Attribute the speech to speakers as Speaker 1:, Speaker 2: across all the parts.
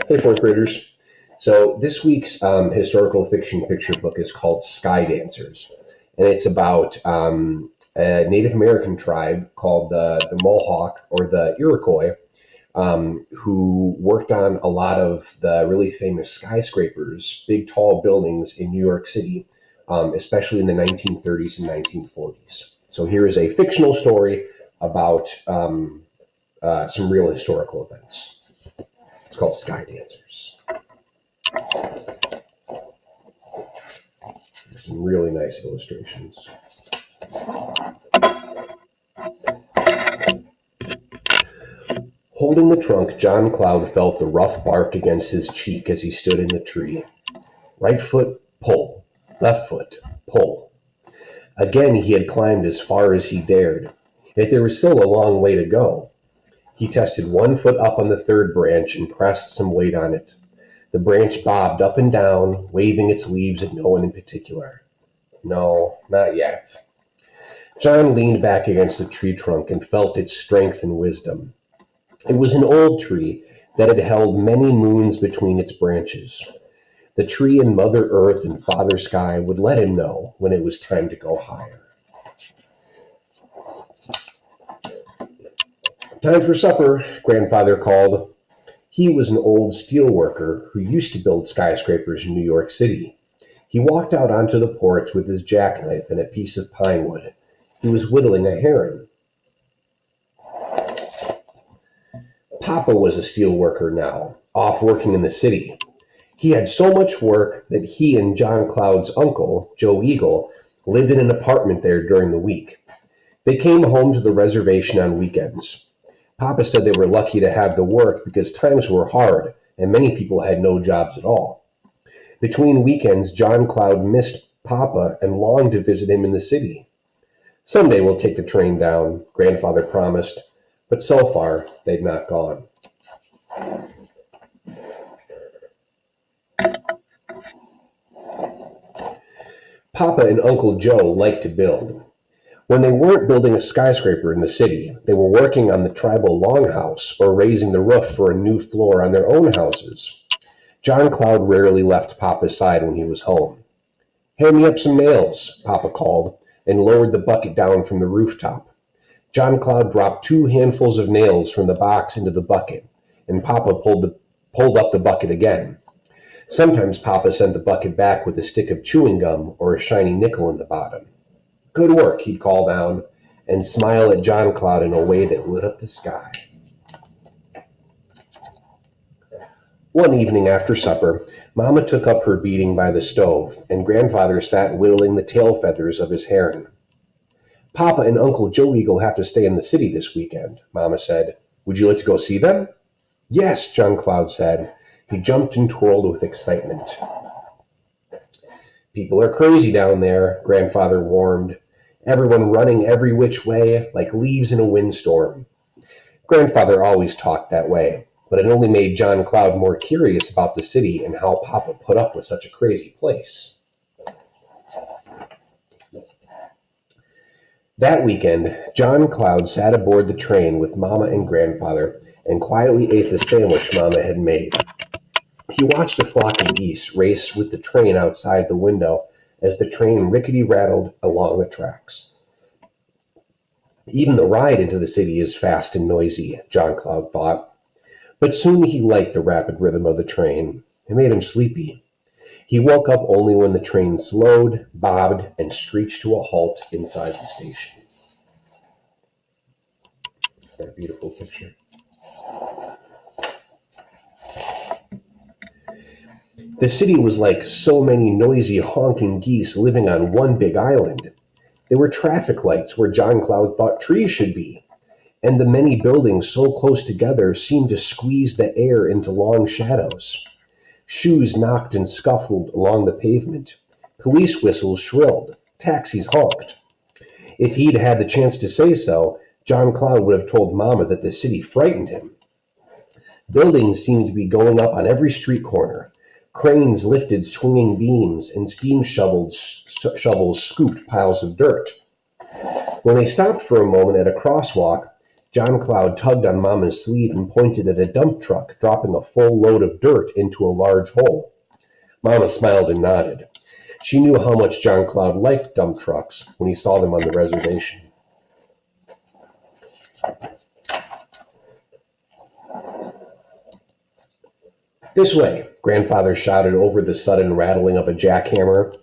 Speaker 1: Hey, fourth graders. So this week's historical fiction picture book is called Sky Dancers, and it's about a Native American tribe called the Mohawk or the Iroquois, who worked on a lot of the really famous skyscrapers, big tall buildings in New York City, especially in the 1930s and 1940s. So here is a fictional story about some real historical events. It's called Sky Dancers. Some really nice illustrations. Holding the trunk, John Cloud felt the rough bark against his cheek as he stood in the tree. Right foot, pull. Left foot, pull. Again he had climbed as far as he dared, yet there was still a long way to go. He tested one foot up on the third branch and pressed some weight on it. The branch bobbed up and down, waving its leaves at no one in particular. No, not yet. John leaned back against the tree trunk and felt its strength and wisdom. It was an old tree that had held many moons between its branches. The tree and Mother Earth and Father Sky would let him know when it was time to go higher. Time for supper, Grandfather called. He was an old steel worker who used to build skyscrapers in New York City. He walked out onto the porch with his jackknife and a piece of pine wood. He was whittling a heron. Papa was a steel worker now, off working in the city. He had so much work that he and John Cloud's uncle, Joe Eagle, lived in an apartment there during the week. They came home to the reservation on weekends. Papa said they were lucky to have the work because times were hard and many people had no jobs at all. Between weekends, John Cloud missed Papa and longed to visit him in the city. Someday we'll take the train down, Grandfather promised, but so far they'd not gone. Papa and Uncle Joe liked to build. When they weren't building a skyscraper in the city, they were working on the tribal longhouse or raising the roof for a new floor on their own houses. John Cloud rarely left Papa's side when he was home. "Hand me up some nails," Papa called, and lowered the bucket down from the rooftop. John Cloud dropped 2 handfuls of nails from the box into the bucket, and Papa pulled up the bucket again. Sometimes Papa sent the bucket back with a stick of chewing gum or a shiny nickel in the bottom. "Good work," he'd call down, and smile at John Cloud in a way that lit up the sky. One evening after supper, Mama took up her beating by the stove, and Grandfather sat whittling the tail feathers of his heron. "Papa and Uncle Joe Eagle have to stay in the city this weekend," Mama said. "Would you like to go see them?" "Yes," John Cloud said. He jumped and twirled with excitement. "People are crazy down there," Grandfather warned. "Everyone running every which way like leaves in a windstorm." Grandfather always talked that way, but it only made John Cloud more curious about the city and how Papa put up with such a crazy place. That weekend, John Cloud sat aboard the train with Mama and Grandfather and quietly ate the sandwich Mama had made. He watched a flock of geese race with the train outside the window as the train rickety-rattled along the tracks. Even the ride into the city is fast and noisy, John Cloud thought. But soon he liked the rapid rhythm of the train. It made him sleepy. He woke up only when the train slowed, bobbed, and screeched to a halt inside the station. That beautiful picture. The city was like so many noisy, honking geese living on one big island. There were traffic lights where John Cloud thought trees should be, and the many buildings so close together seemed to squeeze the air into long shadows. Shoes knocked and scuffled along the pavement. Police whistles shrilled. Taxis honked. If he'd had the chance to say so, John Cloud would have told Mama that the city frightened him. Buildings seemed to be going up on every street corner. Cranes lifted swinging beams, and steam shovels scooped piles of dirt. When they stopped for a moment at a crosswalk, John Cloud tugged on Mama's sleeve and pointed at a dump truck dropping a full load of dirt into a large hole. Mama smiled and nodded. She knew how much John Cloud liked dump trucks when he saw them on the reservation. "This way," Grandfather shouted over the sudden rattling of a jackhammer.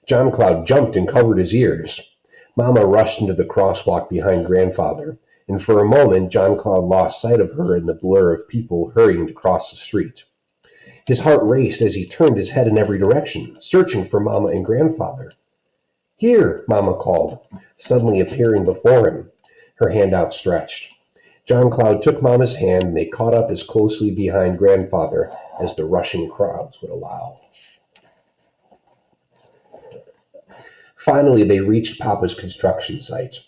Speaker 1: John Cloud jumped and covered his ears. Mama rushed into the crosswalk behind Grandfather, and for a moment John Cloud lost sight of her in the blur of people hurrying to cross the street. His heart raced as he turned his head in every direction, searching for Mama and Grandfather. "Here," Mama called, suddenly appearing before him, her hand outstretched. John Cloud took Mama's hand, and they caught up as closely behind Grandfather as the rushing crowds would allow. Finally, they reached Papa's construction site.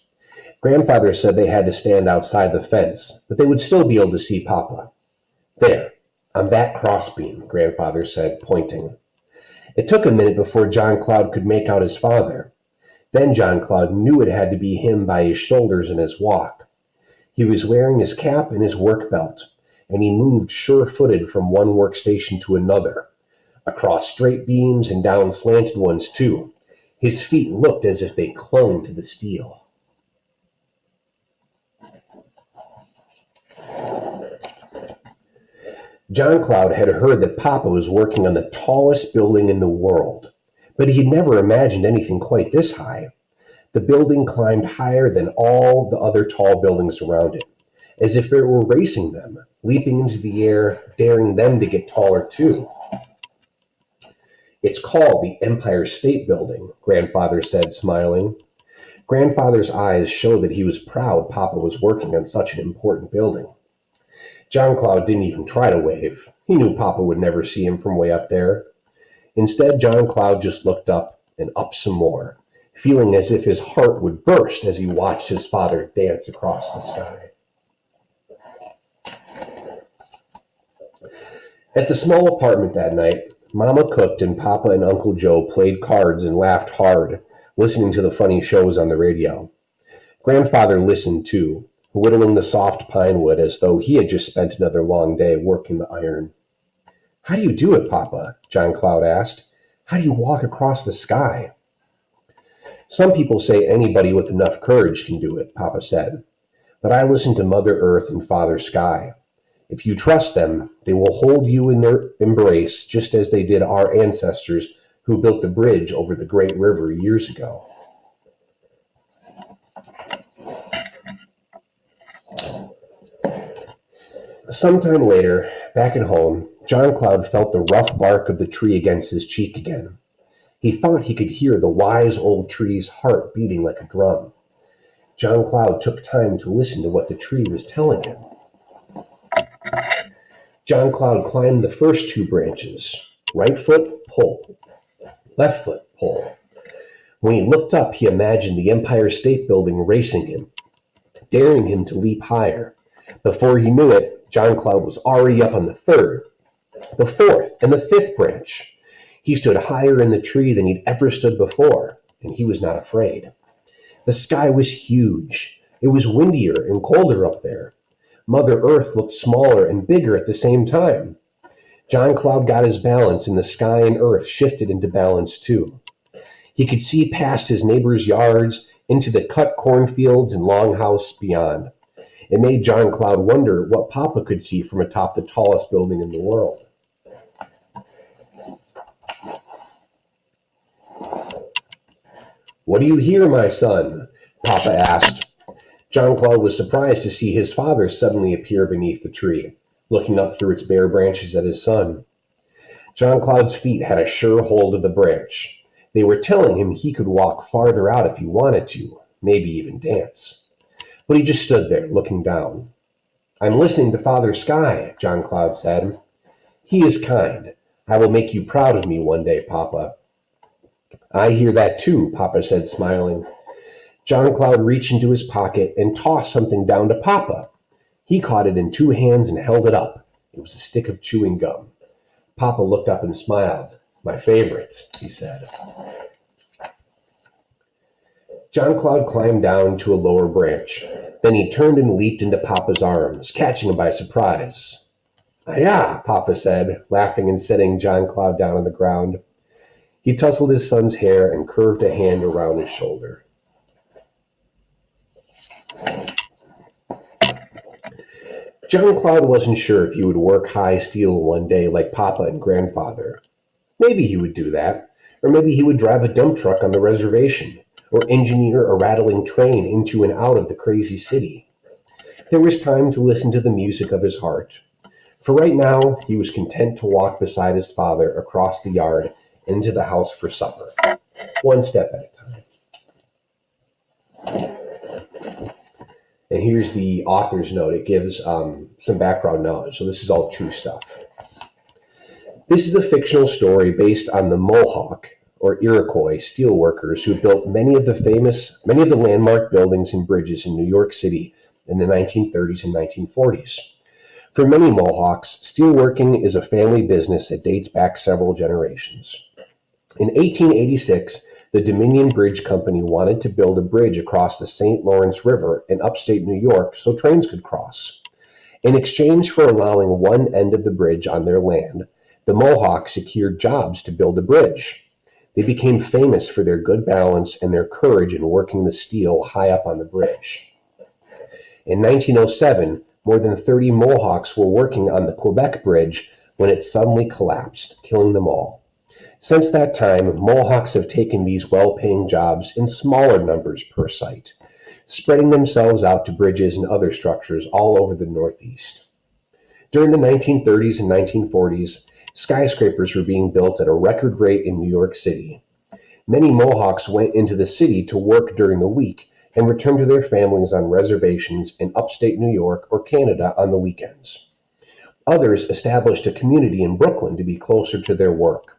Speaker 1: Grandfather said they had to stand outside the fence, but they would still be able to see Papa. "There, on that crossbeam," Grandfather said, pointing. It took a minute before John Cloud could make out his father. Then John Cloud knew it had to be him by his shoulders and his walk. He was wearing his cap and his work belt, and he moved sure-footed from one workstation to another, across straight beams and down slanted ones too. His feet looked as if they clung to the steel. John Cloud had heard that Papa was working on the tallest building in the world, but he had never imagined anything quite this high. The building climbed higher than all the other tall buildings around it, as if it were racing them, leaping into the air, daring them to get taller too. "It's called the Empire State Building," Grandfather said, smiling. Grandfather's eyes showed that he was proud Papa was working on such an important building. John Cloud didn't even try to wave. He knew Papa would never see him from way up there. Instead, John Cloud just looked up and up some more, feeling as if his heart would burst as he watched his father dance across the sky. At the small apartment that night, Mama cooked and Papa and Uncle Joe played cards and laughed hard, listening to the funny shows on the radio. Grandfather listened too, whittling the soft pine wood as though he had just spent another long day working the iron. "How do you do it, Papa?" John Cloud asked. "How do you walk across the sky?" "Some people say anybody with enough courage can do it," Papa said. "But I listen to Mother Earth and Father Sky. If you trust them, they will hold you in their embrace just as they did our ancestors who built the bridge over the great river years ago." Sometime later, back at home, John Cloud felt the rough bark of the tree against his cheek again. He thought he could hear the wise old tree's heart beating like a drum. John Cloud took time to listen to what the tree was telling him. John Cloud climbed the first two branches. Right foot, pull. Left foot, pull. When he looked up, he imagined the Empire State Building racing him, daring him to leap higher. Before he knew it, John Cloud was already up on the third, the fourth, and the fifth branch. He stood higher in the tree than he'd ever stood before, and he was not afraid. The sky was huge. It was windier and colder up there. Mother Earth looked smaller and bigger at the same time. John Cloud got his balance, and the sky and earth shifted into balance too. He could see past his neighbors' yards, into the cut cornfields and longhouse beyond. It made John Cloud wonder what Papa could see from atop the tallest building in the world. "What do you hear, my son?" Papa asked. John Cloud was surprised to see his father suddenly appear beneath the tree, looking up through its bare branches at his son. John Cloud's feet had a sure hold of the branch. They were telling him he could walk farther out if he wanted to, maybe even dance. But he just stood there, looking down. "I'm listening to Father Sky," John Cloud said. "He is kind. I will make you proud of me one day, Papa." "I hear that too," Papa said, smiling. John Cloud reached into his pocket and tossed something down to Papa. He caught it in two hands and held it up. It was a stick of chewing gum. Papa looked up and smiled. "My favorite," he said. John Cloud climbed down to a lower branch. Then he turned and leaped into Papa's arms, catching him by surprise. "Ah, Papa said, laughing and setting John Cloud down on the ground. He tousled his son's hair and curved a hand around his shoulder. John Cloud wasn't sure if he would work high steel one day like Papa and Grandfather. Maybe he would do that, or maybe he would drive a dump truck on the reservation, or engineer a rattling train into and out of the crazy city. There was time to listen to the music of his heart. For right now, he was content to walk beside his father across the yard into the house for supper, one step at a time. And here's the author's note. It gives some background knowledge. So this is all true stuff. This is a fictional story based on the Mohawk or Iroquois steelworkers who built many of the landmark buildings and bridges in New York City in the 1930s and 1940s. For many Mohawks, steelworking is a family business that dates back several generations. In 1886, the Dominion Bridge Company wanted to build a bridge across the St. Lawrence River in upstate New York so trains could cross. In exchange for allowing one end of the bridge on their land, the Mohawks secured jobs to build a bridge. They became famous for their good balance and their courage in working the steel high up on the bridge. In 1907, more than 30 Mohawks were working on the Quebec Bridge when it suddenly collapsed, killing them all. Since that time, Mohawks have taken these well-paying jobs in smaller numbers per site, spreading themselves out to bridges and other structures all over the Northeast. During the 1930s and 1940s, skyscrapers were being built at a record rate in New York City. Many Mohawks went into the city to work during the week and returned to their families on reservations in upstate New York or Canada on the weekends. Others established a community in Brooklyn to be closer to their work.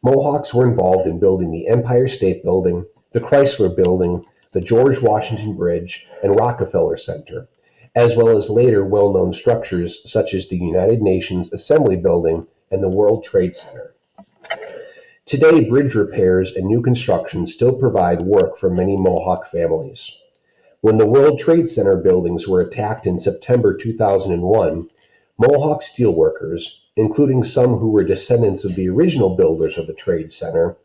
Speaker 1: Mohawks were involved in building the Empire State Building, the Chrysler Building, the George Washington Bridge, and Rockefeller Center, as well as later well-known structures such as the United Nations Assembly Building and the World Trade Center. Today, bridge repairs and new construction still provide work for many Mohawk families. When the World Trade Center buildings were attacked in September 2001, Mohawk steelworkers, including some who were descendants of the original builders of the Trade Center,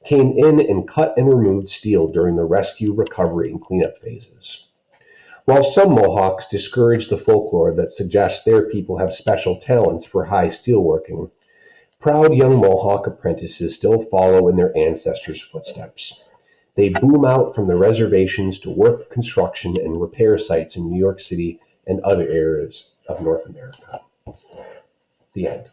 Speaker 1: came in and cut and removed steel during the rescue, recovery, and cleanup phases. While some Mohawks discourage the folklore that suggests their people have special talents for high steelworking, proud young Mohawk apprentices still follow in their ancestors' footsteps. They boom out from the reservations to work construction and repair sites in New York City and other areas of North America. The end.